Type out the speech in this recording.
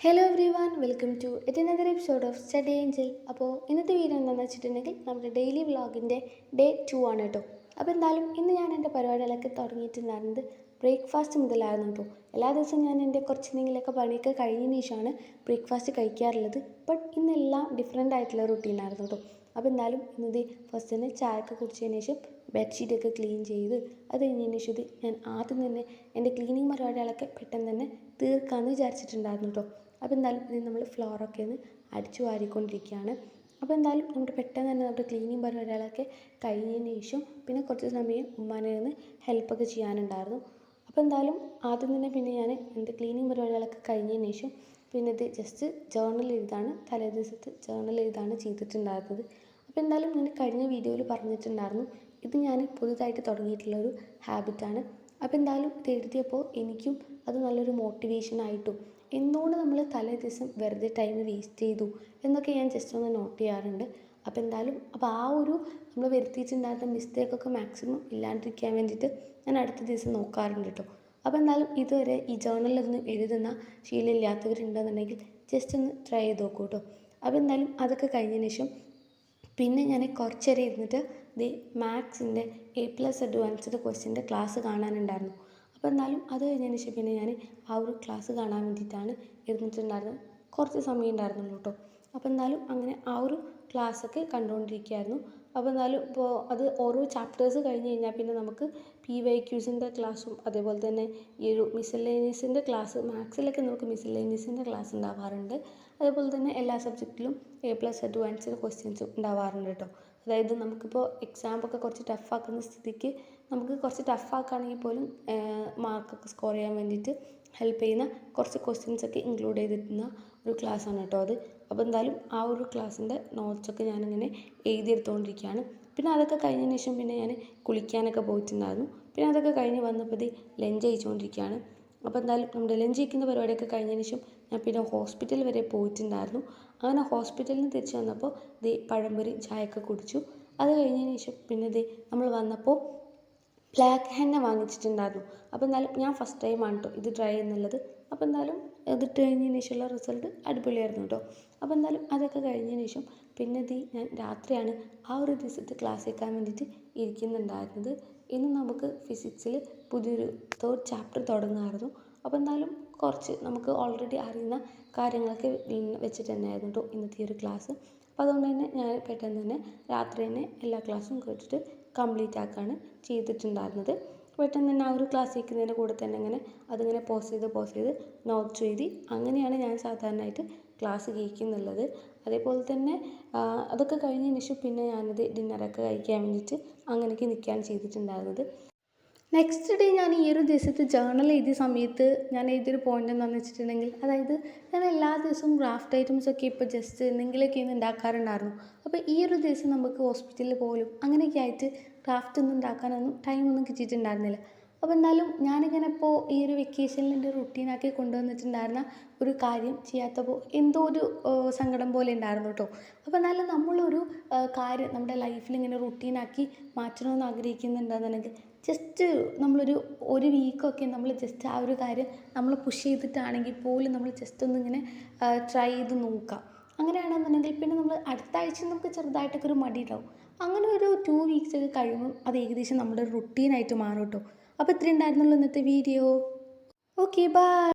Hello everyone, welcome to another episode of study angel. അപ്പോൾ ഇന്നത്തെ video എന്താണെന്ന് വെച്ചിട്ടുണ്ടെങ്കിൽ നമ്മുടെ ഡെയിലി വ്ളോഗിൻ്റെ ഡേ 2 ആണ് കേട്ടോ. അപ്പോൾ എന്തായാലും ഇന്ന് ഞാൻ എൻ്റെ പരിപാടികളൊക്കെ തുടങ്ങിയിട്ടുണ്ടായിരുന്നത് ബ്രേക്ക്ഫാസ്റ്റ് മുതലായിരുന്നു കേട്ടോ. എല്ലാ ദിവസവും ഞാൻ എൻ്റെ കുറച്ച് എന്തെങ്കിലുമൊക്കെ പണിയൊക്കെ കഴിഞ്ഞതിന് ശേഷമാണ് ബ്രേക്ക്ഫാസ്റ്റ് കഴിക്കാറുള്ളത്. ബട്ട് ഇന്നെല്ലാം ഡിഫറെൻ്റ് ആയിട്ടുള്ള റുട്ടീനായിരുന്നു കേട്ടോ. അപ്പോൾ എന്തായാലും ഇന്നത് ഫസ്റ്റ് തന്നെ ചായയൊക്കെ കുടിച്ചതിന് ശേഷം ബെഡ്ഷീറ്റൊക്കെ ക്ലീൻ ചെയ്ത് അത് കഴിഞ്ഞതിന് ശേഷം ഞാൻ ആദ്യം തന്നെ എൻ്റെ ക്ലീനിങ് പരിപാടികളൊക്കെ പെട്ടെന്ന് തന്നെ തീർക്കാമെന്ന് വിചാരിച്ചിട്ടുണ്ടായിരുന്നു കേട്ടോ. അപ്പോൾ എന്തായാലും ഇത് നമ്മൾ ഫ്ലോറൊക്കെ ഒന്ന് അടിച്ചു വാരിക്കൊണ്ടിരിക്കുകയാണ്. അപ്പോൾ എന്തായാലും നമ്മുടെ പെട്ടെന്ന് തന്നെ നമ്മുടെ ക്ലീനിങ് പരിപാടികളൊക്കെ കഴിഞ്ഞതിന് ശേഷം പിന്നെ കുറച്ച് സമയം ഉമ്മാനെ ഒന്ന് ഹെൽപ്പൊക്കെ ചെയ്യാനുണ്ടായിരുന്നു. അപ്പോൾ എന്തായാലും ആദ്യം തന്നെ പിന്നെ ഞാൻ എൻ്റെ ക്ലീനിങ് പരിപാടികളൊക്കെ കഴിഞ്ഞതിന് ശേഷം പിന്നെ ഇത് ജസ്റ്റ് ജേർണൽ എഴുതാണ്, തലേ ദിവസത്തെ ജേർണൽ എഴുതാണ് ചെയ്തിട്ടുണ്ടായിരുന്നത്. അപ്പോൾ എന്തായാലും ഞാൻ കഴിഞ്ഞ വീഡിയോയിൽ പറഞ്ഞിട്ടുണ്ടായിരുന്നു ഇത് ഞാൻ പുതുതായിട്ട് തുടങ്ങിയിട്ടുള്ളൊരു ഹാബിറ്റാണ്. അപ്പോൾ എന്തായാലും ഇത് എഴുതിയപ്പോൾ എനിക്കും അത് നല്ലൊരു മോട്ടിവേഷനായിട്ടും എന്തുകൊണ്ട് നമ്മൾ തലേ ദിവസം വെറുതെ ടൈം വേസ്റ്റ് ചെയ്തു എന്നൊക്കെ ഞാൻ ജസ്റ്റ് ഒന്ന് നോട്ട് ചെയ്യാറുണ്ട്. അപ്പോൾ എന്തായാലും ആ ഒരു നമ്മൾ വരുത്തിയിട്ടുണ്ടായിരുന്ന മിസ്റ്റേക്കൊക്കെ മാക്സിമം ഇല്ലാണ്ടിരിക്കാൻ വേണ്ടിയിട്ട് ഞാൻ അടുത്ത ദിവസം നോക്കാറുണ്ട് കേട്ടോ. അപ്പോൾ എന്തായാലും ഇതുവരെ ഈ ജേർണലൊന്നും എഴുതുന്ന ശീലമില്ലാത്തവരുണ്ടെന്നുണ്ടെങ്കിൽ ജസ്റ്റ് ഒന്ന് ട്രൈ ചെയ്ത് നോക്കൂ കേട്ടോ. അപ്പോൾ എന്തായാലും അതൊക്കെ കഴിഞ്ഞതിന് ശേഷം പിന്നെ ഞാൻ കുറച്ചേരം ഇരുന്നിട്ട് മാത്സിൻ്റെ A+ അഡ്വാൻസ്ഡ് ക്വസ്റ്റ്യൻ്റെ ക്ലാസ് കാണാനുണ്ടായിരുന്നു. അപ്പോൾ എന്നാലും അത് കഴിഞ്ഞതിന് ശേഷം പിന്നെ ഞാൻ ആ ഒരു ക്ലാസ് കാണാൻ വേണ്ടിയിട്ടാണ് ഇരുന്നിട്ടുണ്ടായിരുന്നത്. കുറച്ച് സമയം ഉണ്ടായിരുന്നുള്ളൂ കേട്ടോ. അപ്പോൾ എന്നാലും അങ്ങനെ ആ ഒരു ക്ലാസ്സൊക്കെ കണ്ടുകൊണ്ടിരിക്കുകയായിരുന്നു. അപ്പോൾ എന്നാലും ഇപ്പോൾ അത് ഓരോ ചാപ്റ്റേഴ്സ് കഴിഞ്ഞ് കഴിഞ്ഞാൽ പിന്നെ നമുക്ക് PYQസിൻ്റെ ക്ലാസ്സും അതേപോലെ തന്നെ ഈ ഒരു മിസലേനിയസിൻ്റെ ക്ലാസ്, മാത്സിലൊക്കെ നമുക്ക് മിസലേനിയസിൻ്റെ ക്ലാസ് ഉണ്ടാവാറുണ്ട്. അതേപോലെ തന്നെ എല്ലാ സബ്ജക്റ്റിലും A+ അഡ്വാൻസ്ഡ് ക്വസ്റ്റ്യൻസും ഉണ്ടാവാറുണ്ട് കേട്ടോ. അതായത് നമുക്കിപ്പോൾ എക്സാമൊക്കെ കുറച്ച് ടഫാക്കുന്ന സ്ഥിതിക്ക് നമുക്ക് കുറച്ച് ടഫാക്കുകയാണെങ്കിൽ പോലും മാർക്കൊക്കെ സ്കോർ ചെയ്യാൻ വേണ്ടിയിട്ട് ഹെൽപ്പ് ചെയ്യുന്ന കുറച്ച് ക്വസ്റ്റ്യൻസൊക്കെ ഇൻക്ലൂഡ് ചെയ്തിരുന്ന ഒരു ക്ലാസ്സാണ് കേട്ടോ അത്. അപ്പോൾ എന്തായാലും ആ ഒരു ക്ലാസ്സിൻ്റെ നോട്ട്സൊക്കെ ഞാനിങ്ങനെ എഴുതിയെടുത്തുകൊണ്ടിരിക്കുകയാണ്. പിന്നെ അതൊക്കെ കഴിഞ്ഞതിന് ശേഷം പിന്നെ ഞാൻ കുളിക്കാനൊക്കെ പോയിട്ടുണ്ടായിരുന്നു. പിന്നെ അതൊക്കെ കഴിഞ്ഞ് വന്നപ്പോൾ ലഞ്ച് കഴിച്ചുകൊണ്ടിരിക്കുകയാണ്. അപ്പോൾ എന്തായാലും നമ്മുടെ ലഞ്ച് കഴിക്കുന്ന പരിപാടിയൊക്കെ കഴിഞ്ഞതിന് ശേഷം ഞാൻ പിന്നെ ഹോസ്പിറ്റൽ വരെ പോയിട്ടുണ്ടായിരുന്നു. അങ്ങനെ ഹോസ്പിറ്റലിൽ നിന്ന് തിരിച്ച് വന്നപ്പോൾ പഴംപൊരി ചായയൊക്കെ കുടിച്ചു. അത് കഴിഞ്ഞതിന് ശേഷം പിന്നെ നമ്മൾ വന്നപ്പോൾ ബ്ലാക്ക് ഹെന്ന വാങ്ങിച്ചിട്ടുണ്ടായിരുന്നു. അപ്പോൾ എന്തായാലും ഞാൻ ഫസ്റ്റ് ടൈമാണ് കേട്ടോ ഇത് ട്രൈ ചെയ്യുന്നുള്ളത്. അപ്പോൾ എന്തായാലും ഇതിട്ട് കഴിഞ്ഞതിന് ശേഷമുള്ള റിസൾട്ട് അടിപൊളിയായിരുന്നു കേട്ടോ. അപ്പോൾ എന്തായാലും അതൊക്കെ കഴിഞ്ഞതിന് ശേഷം പിന്നെ ഞാൻ രാത്രിയാണ് ആ ഒരു ദിവസത്തെ ക്ലാസ് കേൾക്കാൻ വേണ്ടിയിട്ട് ഇരിക്കുന്നുണ്ടായിരുന്നത്. ഇന്ന് നമുക്ക് ഫിസിക്സിൽ പുതിയൊരു 3rd ചാപ്റ്റർ തുടങ്ങുമായിരുന്നു. അപ്പോൾ എന്തായാലും കുറച്ച് നമുക്ക് ഓൾറെഡി അറിയുന്ന കാര്യങ്ങളൊക്കെ വെച്ചിട്ട് തന്നെയായിരുന്നു കേട്ടോ ഇന്നത്തെ ഒരു ക്ലാസ്. അപ്പോൾ അതുകൊണ്ട് തന്നെ ഞാൻ പെട്ടെന്ന് തന്നെ രാത്രി തന്നെ എല്ലാ ക്ലാസ്സും കേട്ടിട്ട് കംപ്ലീറ്റ് ആക്കുകയാണ് ചെയ്തിട്ടുണ്ടായിരുന്നത്. പെട്ടെന്ന് തന്നെ ആ ഒരു ക്ലാസ് കേൾക്കുന്നതിൻ്റെ കൂടെ തന്നെ അതിങ്ങനെ പോസ് ചെയ്ത് നോട്ട്സ് എഴുതി അങ്ങനെയാണ് ഞാൻ സാധാരണയായിട്ട് ക്ലാസ് കേൾക്കുന്നുള്ളത്. അതേപോലെ തന്നെ അതൊക്കെ കഴിഞ്ഞതിന് ശേഷം പിന്നെ ഞാനത് ഡിന്നറൊക്കെ കഴിക്കാൻ വേണ്ടിയിട്ട് അങ്ങനെയൊക്കെ നിൽക്കുകയാണ് ചെയ്തിട്ടുണ്ടായിരുന്നത്. നെക്സ്റ്റ് ഡേ ഞാൻ ഈ ഒരു ദിവസത്തെ ജേർണൽ എഴുതിയ സമയത്ത് ഞാൻ എഴുതിയൊരു പോയിൻ്റ് എന്താണെന്ന് വെച്ചിട്ടുണ്ടെങ്കിൽ, അതായത് ഞാൻ എല്ലാ ദിവസവും ക്രാഫ്റ്റ് ഐറ്റംസൊക്കെ ഇപ്പോൾ ജസ്റ്റ് എന്തെങ്കിലുമൊക്കെ ഉണ്ടാക്കാറുണ്ടായിരുന്നു. അപ്പോൾ ഈ ഒരു ദിവസം നമുക്ക് ഹോസ്പിറ്റലിൽ പോലും അങ്ങനെയൊക്കെ ആയിട്ട് ക്രാഫ്റ്റ് ഒന്നും ഉണ്ടാക്കാനൊന്നും ടൈമൊന്നും കിട്ടിയിട്ടുണ്ടായിരുന്നില്ല. അപ്പോൾ എന്നാലും ഞാനിങ്ങനെ ഇപ്പോൾ ഈ ഒരു വെക്കേഷനിൽ എൻ്റെ റുട്ടീനാക്കി കൊണ്ടുവന്നിട്ടുണ്ടായിരുന്ന ഒരു കാര്യം ചെയ്യാത്തപ്പോൾ എന്തോ ഒരു സങ്കടം പോലെ ഉണ്ടായിരുന്നു കേട്ടോ. അപ്പോൾ എന്നാലും നമ്മളൊരു കാര്യം നമ്മുടെ ലൈഫിൽ ഇങ്ങനെ റുട്ടീനാക്കി മാറ്റണമെന്ന് ആഗ്രഹിക്കുന്നുണ്ടെന്നുണ്ടെങ്കിൽ ജസ്റ്റ് ഒരു വീക്കൊക്കെ നമ്മൾ ജസ്റ്റ് ആ ഒരു കാര്യം നമ്മൾ പുഷ് ചെയ്തിട്ടാണെങ്കിൽ പോലും നമ്മൾ ജസ്റ്റ് ഒന്നിങ്ങനെ ട്രൈ ചെയ്ത് നോക്കാം. അങ്ങനെയാണെന്നുണ്ടെങ്കിൽ പിന്നെ നമ്മൾ അടുത്ത ആഴ്ച നമുക്ക് ചെറുതായിട്ടൊക്കെ ഒരു മടി ഉണ്ടാവും. അങ്ങനെ ഒരു 2 വീക്സ് ഒക്കെ കഴിയുമ്പോൾ അത് ഏകദേശം നമ്മുടെ റുട്ടീനായിട്ട് മാറും കേട്ടോ. അപ്പോൾ ഇത്രയും ഉണ്ടായിരുന്നുള്ളൂ ഇന്നത്തെ വീഡിയോ. Okay, by.